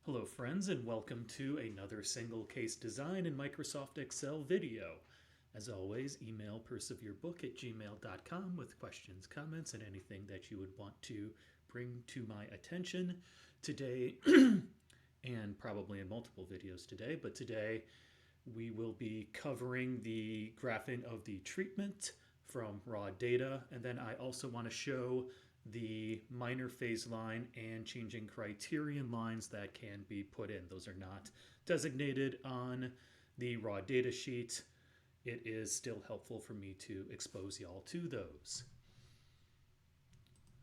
Hello friends and welcome to another single case design in Microsoft Excel video. As always, email perseverebook@gmail.com with questions, comments, and anything that you would want to bring to my attention today and probably in multiple videos today, but today we will be covering the graphing of the treatment from raw data, and then I also want to show the minor phase line and changing criterion lines that can be put in. Those are not designated on the raw data sheet. It is still helpful for me to expose y'all to those.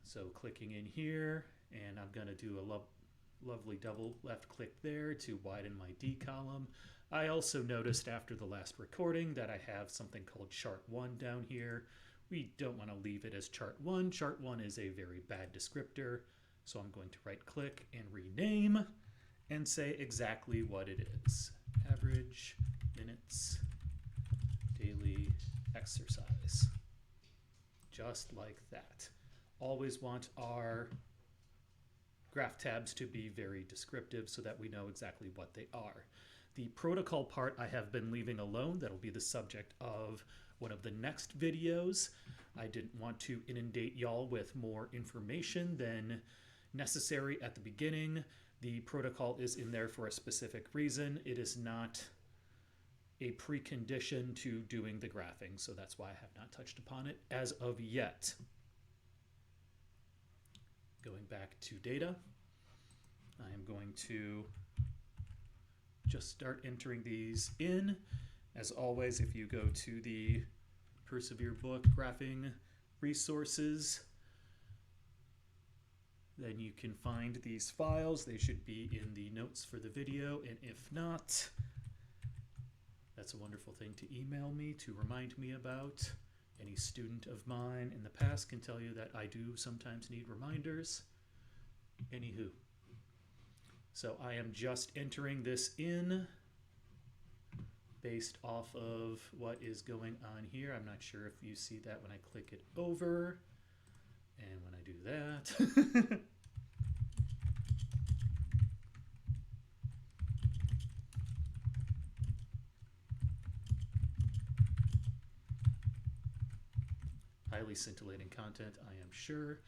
So clicking in here, and I'm going to do a lovely double left click there to widen my D column. I also noticed after the last recording that I have something called chart 1 down here. We don't want to leave it as chart 1. Chart 1 is a very bad descriptor, so I'm going to right click and rename and say exactly what it is. Average minutes daily exercise. Just like that. Always want our graph tabs to be very descriptive so that we know exactly what they are. The protocol part I have been leaving alone. That'll be the subject of one of the next videos. I didn't want to inundate y'all with more information than necessary at the beginning. The protocol is in there for a specific reason. It is not a precondition to doing the graphing, so that's why I have not touched upon it as of yet. Going back to data, I am going to just start entering these in. As always, if you go to the Perseverebook graphing resources, then you can find these files. They should be in the notes for the video, and if not, that's a wonderful thing to email me to remind me about. Any student of mine in the past can tell you that I do sometimes need reminders. Anywho. So I am just entering this in based off of what is going on here. I'm not sure if you see that when I click it over and when I do that. Highly scintillating content, I am sure.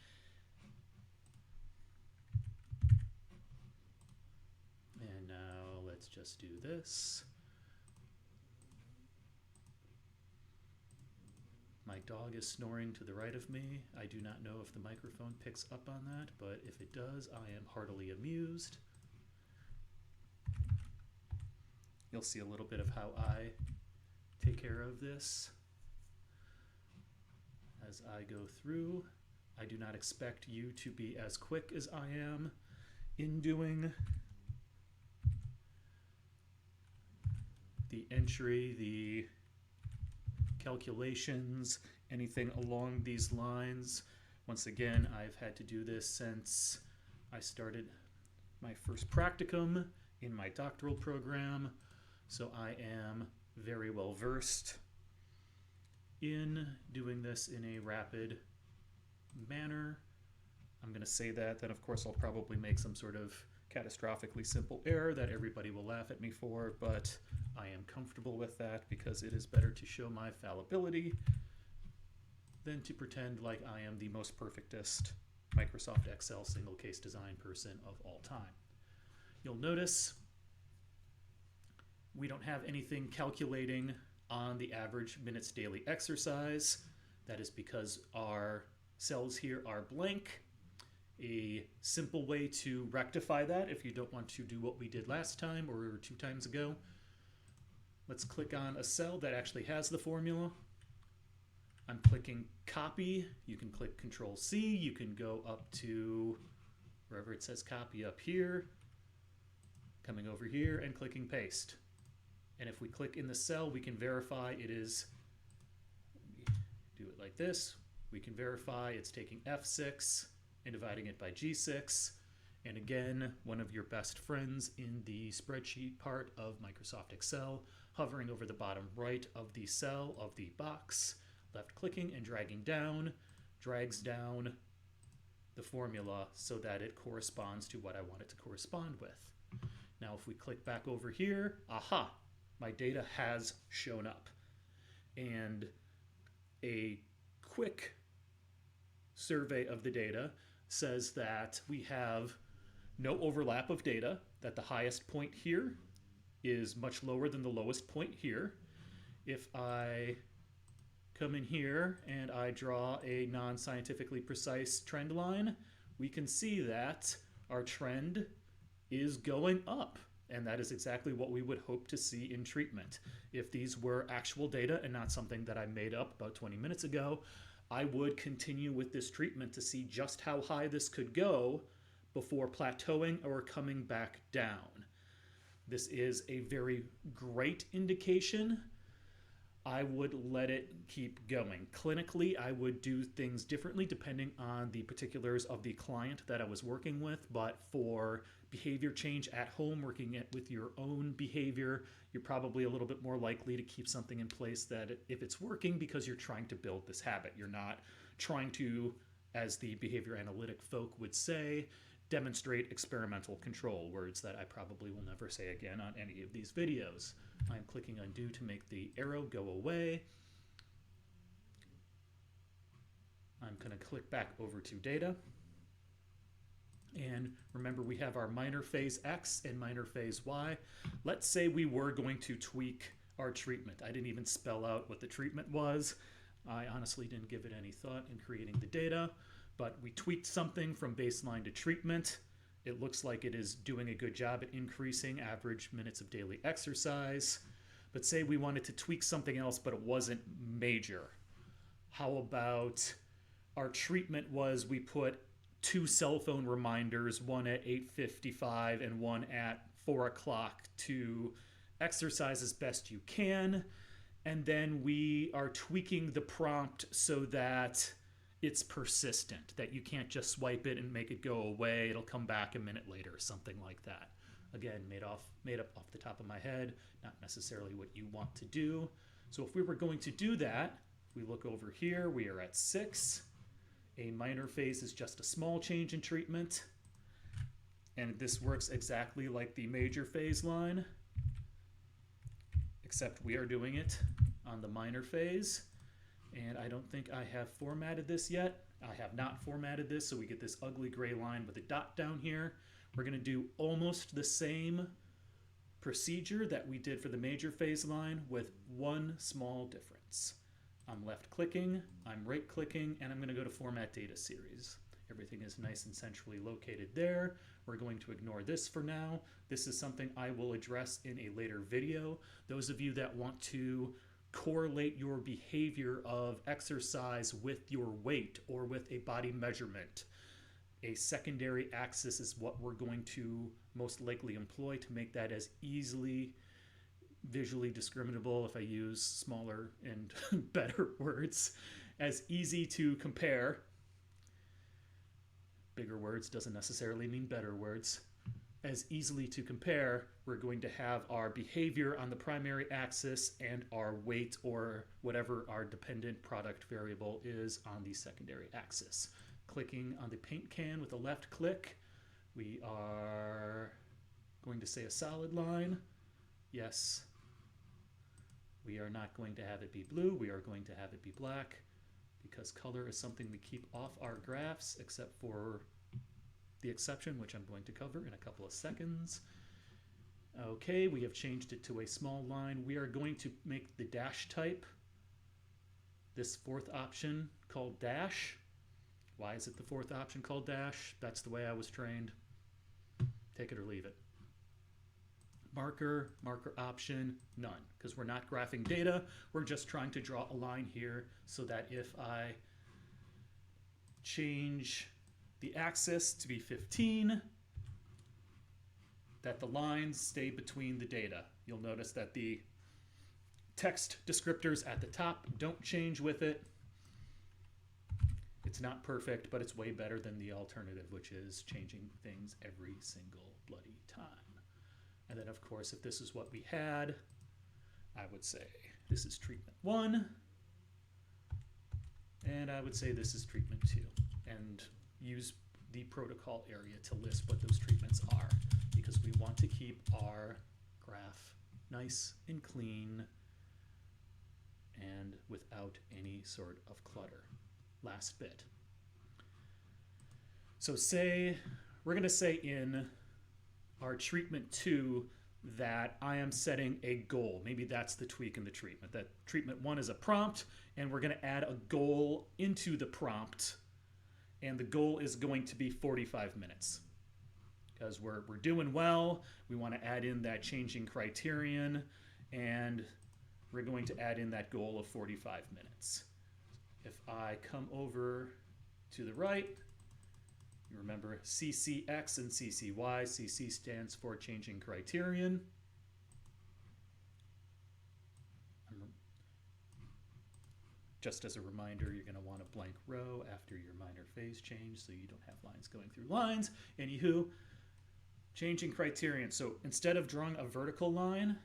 And now let's just do this. My dog is snoring to the right of me. I do not know if the microphone picks up on that, but if it does, I am heartily amused. You'll see a little bit of how I take care of this as I go through. I do not expect you to be as quick as I am in doing the entry, the calculations, anything along these lines. Once again, I've had to do this since I started my first practicum in my doctoral program, so I am very well versed in doing this in a rapid manner. I'm going to say that, then of course I'll probably make some sort of catastrophically simple error that everybody will laugh at me for, but I am comfortable with that because it is better to show my fallibility than to pretend like I am the most perfectest Microsoft Excel single case design person of all time. You'll notice we don't have anything calculating on the average minutes daily exercise. That is because our cells here are blank. A simple way to rectify that, if you don't want to do what we did last time or 2 times ago, let's click on a cell that actually has the formula. I'm clicking copy. You can click Control C. You can go up to wherever it says copy up here, coming over here and clicking paste. And if we click in the cell, we can verify it is, do it like this. We can verify it's taking F6 and dividing it by G6. And again, one of your best friends in the spreadsheet part of Microsoft Excel, hovering over the bottom right of the cell of the box, left clicking and dragging down, drags down the formula so that it corresponds to what I want it to correspond with. Now if we click back over here, aha, my data has shown up. And a quick survey of the data says that we have no overlap of data, that the highest point here is much lower than the lowest point here. If I come in here and I draw a non-scientifically precise trend line, we can see that our trend is going up. And that is exactly what we would hope to see in treatment. If these were actual data and not something that I made up about 20 minutes ago, I would continue with this treatment to see just how high this could go before plateauing or coming back down. This is a very great indication. I would let it keep going. Clinically, I would do things differently depending on the particulars of the client that I was working with, but for behavior change at home, working with your own behavior, you're probably a little bit more likely to keep something in place that if it's working because you're trying to build this habit. You're not trying to, as the behavior analytic folk would say, demonstrate experimental control, words that I probably will never say again on any of these videos. I'm clicking undo to make the arrow go away. I'm going to click back over to data. And remember, we have our minor phase X and minor phase Y. Let's say we were going to tweak our treatment. I didn't even spell out what the treatment was. I honestly didn't give it any thought in creating the data, but we tweaked something from baseline to treatment. It looks like it is doing a good job at increasing average minutes of daily exercise. But say we wanted to tweak something else, but it wasn't major. How about our treatment was we put 2 cell phone reminders, one at 8:55 and one at 4 o'clock to exercise as best you can. And then we are tweaking the prompt so that it's persistent, that you can't just swipe it and make it go away. It'll come back a minute later, something like that. Again, made up off the top of my head, not necessarily what you want to do. So if we were going to do that, we look over here, we are at 6. A minor phase is just a small change in treatment. And this works exactly like the major phase line, except we are doing it on the minor phase. And I don't think I have formatted this yet. I have not formatted this, so we get this ugly gray line with a dot down here. We're going to do almost the same procedure that we did for the major phase line with one small difference. I'm left clicking, I'm right clicking, and I'm going to go to Format Data Series. Everything is nice and centrally located there. We're going to ignore this for now. This is something I will address in a later video. Those of you that want to correlate your behavior of exercise with your weight or with a body measurement, a secondary axis is what we're going to most likely employ to make that as easily visually discriminable, if I use smaller and better words, as easy to compare. Bigger words doesn't necessarily mean better words. As easily to compare, we're going to have our behavior on the primary axis and our weight or whatever our dependent product variable is on the secondary axis. Clicking on the paint can with a left click, we are going to say a solid line. Yes. We are not going to have it be blue, we are going to have it be black, because color is something we keep off our graphs, except for the exception, which I'm going to cover in a couple of seconds. Okay, we have changed it to a small line. We are going to make the dash type this fourth option called dash. Why is it the fourth option called dash? That's the way I was trained. Take it or leave it. Marker option, none, because we're not graphing data. We're just trying to draw a line here so that if I change the axis to be 15, that the lines stay between the data. You'll notice that the text descriptors at the top don't change with it. It's not perfect, but it's way better than the alternative, which is changing things every single bloody time. And then, of course, if this is what we had, I would say this is treatment 1, and I would say this is treatment 2, and use the protocol area to list what those treatments are, because we want to keep our graph nice and clean and without any sort of clutter. Last bit. So we're going to say in our treatment 2 that I am setting a goal. Maybe that's the tweak in the treatment. That treatment 1 is a prompt, and we're going to add a goal into the prompt, and the goal is going to be 45 minutes. Because we're doing well, we want to add in that changing criterion, and we're going to add in that goal of 45 minutes. If I come over to the right, you remember CCX and CCY. CC stands for changing criterion. Just as a reminder, you're going to want a blank row after your minor phase change so you don't have lines going through lines. Anywho, changing criterion. So instead of drawing a vertical line,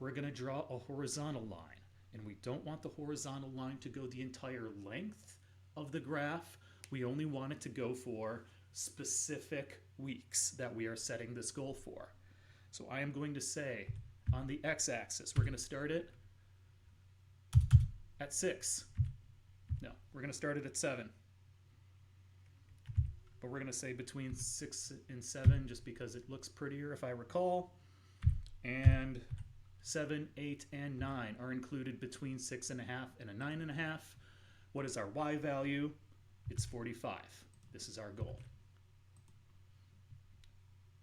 we're going to draw a horizontal line. And we don't want the horizontal line to go the entire length of the graph. We only want it to go for specific weeks that we are setting this goal for. So I am going to say on the x-axis, we're going to start it at 6. No, we're going to start it at 7. But we're going to say between 6 and 7 just because it looks prettier if I recall. And 7, 8, and 9 are included between 6.5 and a 9.5. What is our y value? It's 45. This is our goal.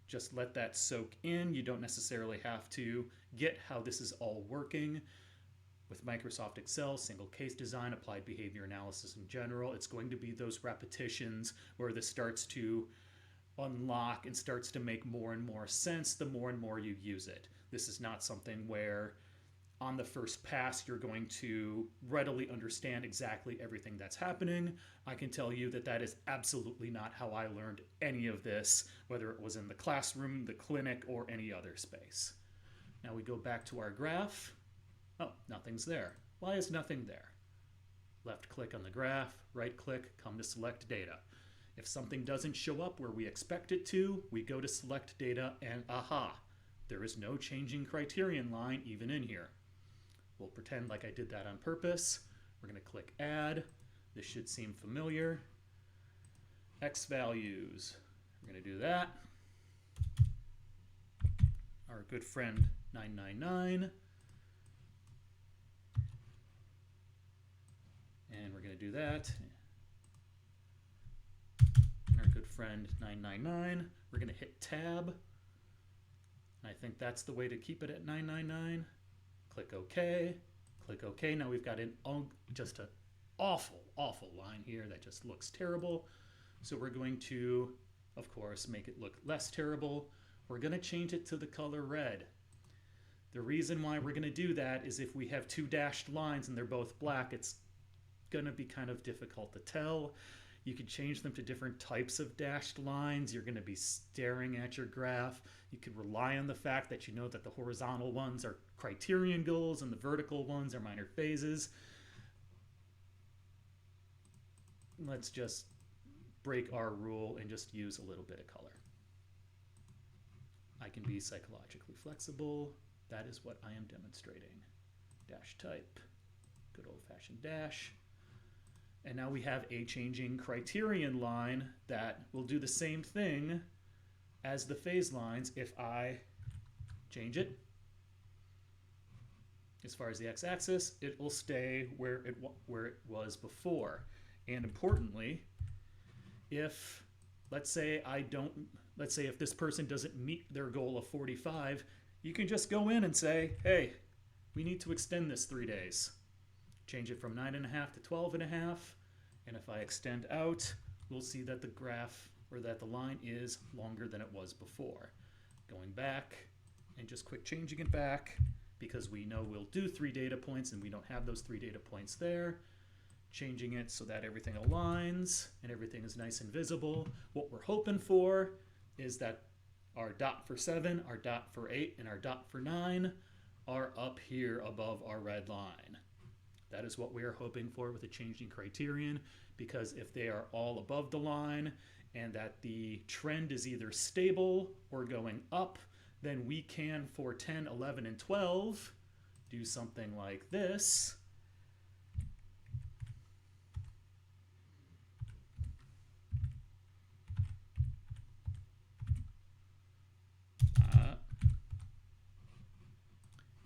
Just let that soak in. You don't necessarily have to get how this is all working. With Microsoft Excel, single case design, applied behavior analysis in general, it's going to be those repetitions where this starts to unlock and starts to make more and more sense the more and more you use it. This is not something where on the first pass you're going to readily understand exactly everything that's happening. I can tell you that that is absolutely not how I learned any of this, whether it was in the classroom, the clinic, or any other space. Now we go back to our graph. Oh, nothing's there. Why is nothing there? Left click on the graph, right click, come to select data. If something doesn't show up where we expect it to, we go to select data and aha, there is no changing criterion line even in here. We'll pretend like I did that on purpose. We're going to click add. This should seem familiar. X values. We're going to do that. Our good friend 999. And we're going to do that. And our good friend 999. We're going to hit tab. And I think that's the way to keep it at 999. Click OK. Click OK. Now we've got just an awful, awful line here that just looks terrible. So we're going to, of course, make it look less terrible. We're going to change it to the color red. The reason why we're going to do that is if we have two dashed lines and they're both black, it's going to be kind of difficult to tell. You could change them to different types of dashed lines. You're going to be staring at your graph. You could rely on the fact that you know that the horizontal ones are criterion goals and the vertical ones are minor phases. Let's just break our rule and just use a little bit of color. I can be psychologically flexible. That is what I am demonstrating. Dash type, good old-fashioned dash. And now we have a changing criterion line that will do the same thing as the phase lines if I change it. As far as the x-axis, it will stay where it was before. And importantly, if let's say if this person doesn't meet their goal of 45, you can just go in and say, hey, we need to extend this 3 days. Change it from 9.5 to 12.5. And if I extend out, we'll see that the graph or that the line is longer than it was before. Going back and just quick changing it back because we know we'll do 3 data points and we don't have those 3 data points there. Changing it so that everything aligns and everything is nice and visible. What we're hoping for is that our dot for 7, our dot for 8, and our dot for 9 are up here above our red line. That is what we are hoping for with a changing criterion, because if they are all above the line and that the trend is either stable or going up, then we can, for 10, 11, and 12, do something like this.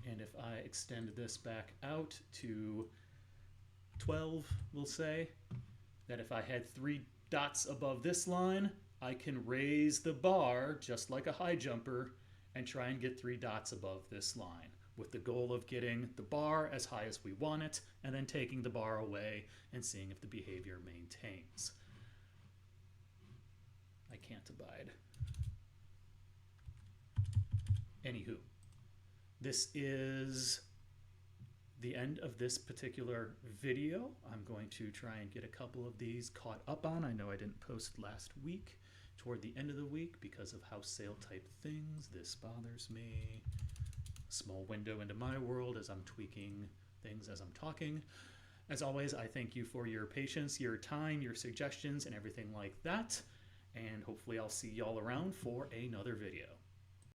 And if I extend this back out to 12, we'll say that if I had 3 dots above this line, I can raise the bar just like a high jumper and try and get 3 dots above this line, with the goal of getting the bar as high as we want it and then taking the bar away and seeing if the behavior maintains. I can't abide. Anywho, this is the end of this particular video. I'm going to try and get a couple of these caught up on. I know I didn't post last week toward the end of the week because of house sale type things. This bothers me. Small window into my world as I'm tweaking things as I'm talking. As always, I thank you for your patience, your time, your suggestions, and everything like that. And hopefully I'll see y'all around for another video.